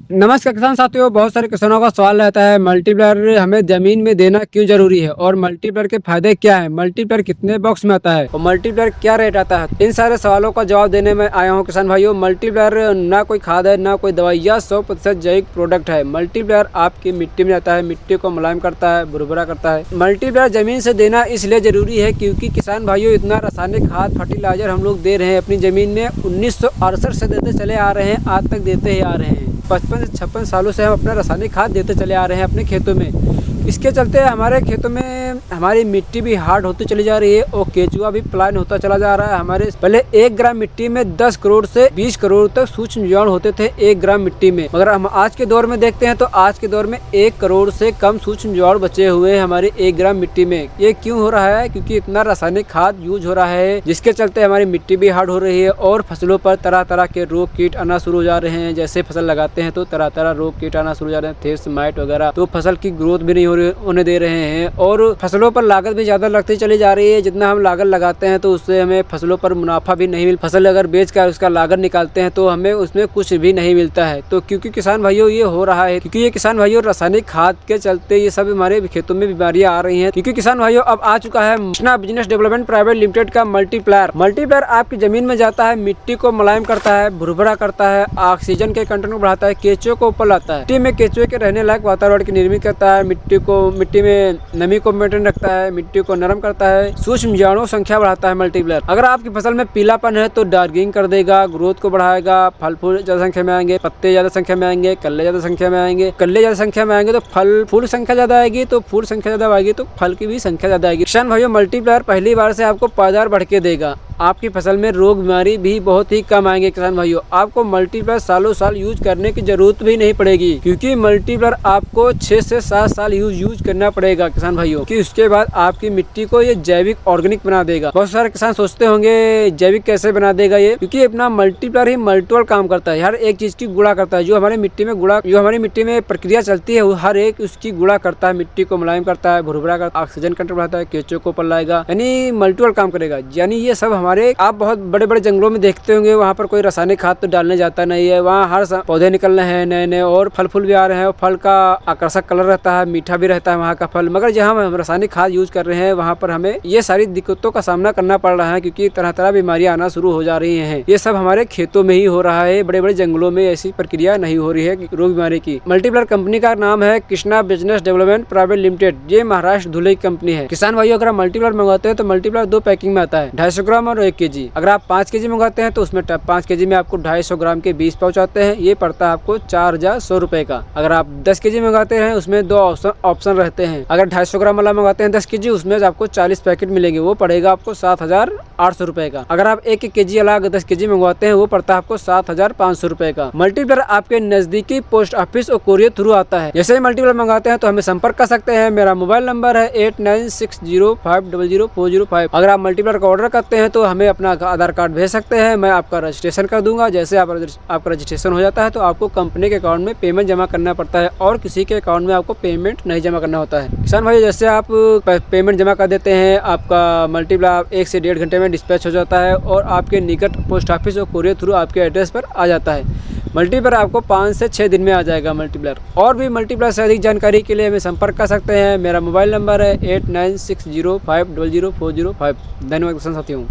नमस्कार किसान साथियों। बहुत सारे किसानों का सवाल रहता है मल्टीप्लायर हमें जमीन में देना क्यों जरूरी है और मल्टीप्लायर के फायदे क्या हैं, मल्टीप्लायर कितने बॉक्स में आता है और मल्टीप्लायर क्या रेट आता है। इन सारे सवालों का जवाब देने में आया हूं किसान भाइयों। मल्टीप्लायर ना कोई खाद है ना कोई दवाई, यह 100% जैविक प्रोडक्ट है। मल्टीप्लायर आपकी मिट्टी में जाता है, मिट्टी को मुलायम करता है, भुरभुरा करता है। मल्टीप्लायर जमीन से देना इसलिए जरूरी है क्योंकि किसान भाइयों इतना रासायनिक खाद फर्टिलाइजर हम लोग दे रहे हैं अपनी जमीन में 1968 से देते चले आ रहे हैं, आज तक देते ही आ रहे हैं। 55 से 56 सालों से हम अपना रासायनिक खाद देते चले आ रहे हैं अपने खेतों में। इसके चलते हमारे खेतों में हमारी मिट्टी भी हार्ड होती चली जा रही है और केचुआ भी पलायन होता चला जा रहा है। हमारे पहले 1 ग्राम मिट्टी में 10 करोड़ से 20 करोड़ तक सूक्ष्म जीवाणु होते थे 1 ग्राम मिट्टी में, मगर हम आज के दौर में देखते हैं तो आज के दौर में 1 करोड़ से कम सूक्ष्म जीवाणु बचे हुए हैं हमारे 1 ग्राम मिट्टी में। ये क्यों हो रहा है? क्योंकि इतना रासायनिक खाद यूज हो रहा है, जिसके चलते हमारी मिट्टी भी हार्ड हो रही है और फसलों पर तरह तरह के रोग कीट आना शुरू हो जा रहे हैं। जैसे फसल लगाते हैं तो तरह तरह रोग कीट आना शुरू हो जा रहे हैं, थ्रिप्स, माइट वगैरह, तो फसल की ग्रोथ भी नहीं होने दे रहे हैं और फसलों पर लागत भी ज्यादा लगती चली जा रही है। जितना हम लागत लगाते हैं तो उससे हमें फसलों पर मुनाफा भी नहीं मिल, फसल अगर बेच कर उसका लागत निकालते हैं तो हमें उसमें कुछ भी नहीं मिलता है। तो क्योंकि किसान भाइयों ये हो रहा है, क्योंकि ये किसान भाइयों रासायनिक खाद के चलते ये सब हमारे खेतों में बीमारियां आ रही हैं। क्योंकि किसान भाइयों अब आ चुका है Krishna business development private limited का मल्टीप्लायर आपकी जमीन में जाता है, मिट्टी को मुलायम करता है, भुरभुरा करता है, ऑक्सीजन के कंटेंट को बढ़ाता है, केंचुए को ऊपर लाता है, मिट्टी में केंचुए के रहने लायक वातावरण की निर्मित करता है, मिट्टी में नमी को मेंटेन रखता है, मिट्टी को नरम करता है, सूक्ष्म जीवाणु संख्या बढ़ाता है मल्टीप्लायर। अगर आपकी फसल में पीलापन है तो डार्किंग कर देगा, ग्रोथ को बढ़ाएगा, फल फूल ज्यादा संख्या में आएंगे, पत्ते ज्यादा संख्या में आएंगे, कल्ले ज्यादा संख्या में आएंगे, कल्ले ज्यादा संख्या में आएंगे तो फल फूल संख्या ज्यादा आएगी, तो फूल संख्या ज्यादा आएगी तो फल की भी संख्या ज्यादा आएगी। किसान भाइयों मल्टीप्लायर पहली बार से आपको पैदावार बढ़ के देगा, आपकी फसल में रोग बीमारी भी बहुत ही कम आएंगे। किसान भाइयों आपको मल्टीप्लायर सालों साल यूज करने की जरूरत भी नहीं पड़ेगी, क्योंकि मल्टीप्लायर आपको 6 से 7 साल यूज करना पड़ेगा किसान भाइयों, कि उसके बाद आपकी मिट्टी को ये जैविक ऑर्गेनिक बना देगा। बहुत सारे किसान सोचते होंगे जैविक कैसे बना देगा ये, क्योंकि अपना मल्टीप्लायर ही मल्टीपल काम करता है, हर एक चीज की गुणा करता है। जो हमारी मिट्टी में प्रक्रिया चलती है वो हर एक उसकी गुणा करता है, मिट्टी को मुलायम करता है, भुरभुरा करता है, ऑक्सीजन कंटेंट बढ़ाता है, केंचुए को ऊपर लाएगा, यानी मल्टीपल काम करेगा। यानी ये सब हमारे आप बहुत बड़े बड़े जंगलों में देखते होंगे, वहाँ पर कोई रासायनिक खाद तो डालने जाता नहीं है, वहाँ हर पौधे निकल रहे हैं नए नए और फल फूल भी आ रहे हैं और फल का आकर्षक कलर रहता है, मीठा भी रहता है वहाँ का फल। मगर जहाँ हम रासायनिक खाद यूज कर रहे हैं वहाँ पर हमें ये सारी दिक्कतों का सामना करना पड़ रहा है, क्योंकि तरह तरह बीमारियां आना शुरू हो जा रही हैं। ये सब हमारे खेतों में ही हो रहा है, बड़े बड़े जंगलों में ऐसी प्रक्रिया नहीं हो रही है रोग बीमारी की। मल्टीप्लायर कंपनी का नाम है Krishna business development private limited, ये महाराष्ट्र धुले की कंपनी है। किसान भाइयों अगर मल्टीप्लायर मंगवाते हैं तो मल्टीप्लायर 2 पैकिंग में आता है, 250 ग्राम और 1 kg। अगर आप 5 kg मंगवाते हैं तो उसमें 5 kg में आपको 250 ग्राम के 20 पाउच आते हैं, ये पड़ता है आपको 4100 रुपए का। अगर आप 10 kg मंगाते हैं उसमें 2 ऑप्शन रहते हैं, अगर 250 ग्राम वाला मंगाते हैं 10 kg उसमें आपको 40 पैकेट मिलेंगे, वो पड़ेगा आपको 7800 रुपए का। अगर आप 1 kg अलग 10 kg मंगवाते हैं वो पड़ता है आपको 7500 रुपए का। मल्टीप्लायर आपके नजदीकी पोस्ट ऑफिस और कोरियर थ्रू आता है। जैसे ही मल्टीप्लायर मंगाते हैं तो हमें संपर्क कर सकते हैं। मेरा मोबाइल नंबर है 8960500405। अगर आप मल्टीप्लायर का ऑर्डर करते हैं तो हमें अपना आधार कार्ड भेज सकते हैं, मैं आपका रजिस्ट्रेशन कर दूंगा। जैसे आपका रजिस्ट्रेशन हो जाता है तो आपको कंपनी के अकाउंट में पेमेंट जमा करना पड़ता है और किसी के अकाउंट में आपको पेमेंट नहीं जमा करना होता है। किसान भाई जैसे आप पेमेंट जमा कर देते हैं, आपका मल्टीप्लायर 1 से 1.5 घंटे में डिस्पैच हो जाता है और आपके निकट पोस्ट ऑफिस और कोरियर थ्रू आपके एड्रेस पर आ जाता है। मल्टीप्लायर आपको 5 से 6 दिन में आ जाएगा मल्टीप्लायर। और भी मल्टीप्लायर से अधिक जानकारी के लिए हमें संपर्क कर सकते हैं। मेरा मोबाइल नंबर है 8960500405। धन्यवाद किसान साथियों।